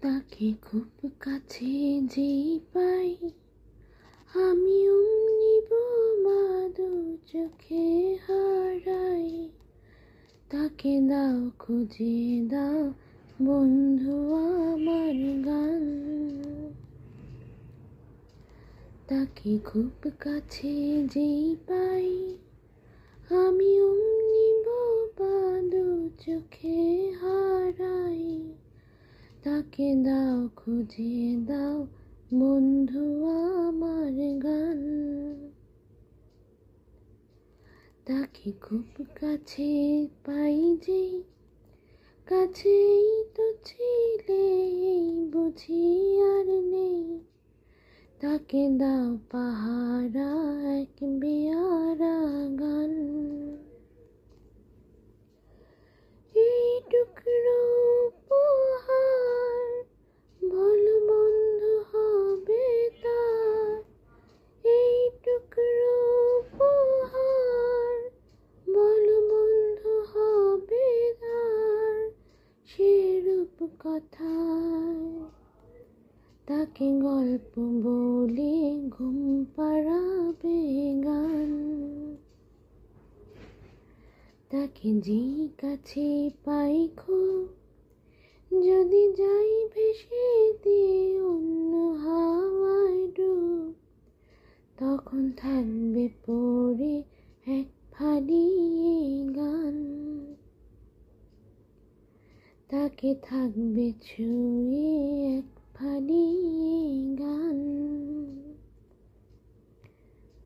তাকে খুব কাছে যেই পাই আমি অমনি বোমা দু চোখে হারাই। তাকে দাও খুঁজে দাও বন্ধু আমার গান। তাকে খুব কাছে যেই পাই আমি অমনি বোমা দু চোখে হারাই। তাকে দাও খুঁজে দাও বন্ধু আমার গান। তাকে খুব কাছে পাই যে কাছেই তো ছিলে বুঝি আর নেই। তাকে দাও পাহারা এক বেয়ারা গান। এই টুকরো উপহার বলো বন্ধু হবে তার। এই টুকরো উপহার বলো বন্ধু হবে তার। সেরূপ কথায় তাকে গল্প বলে ঘুম পাড়াবে গান। তাকে যে কাছে পাই খুব যদি যাই ভেসে দিয়ে অন্য হাওয়ায় ডুব, তখন থাকবে পড়ে এক ফালি গান। তাকে থাকবে ছুঁয়ে এক ফালি গান।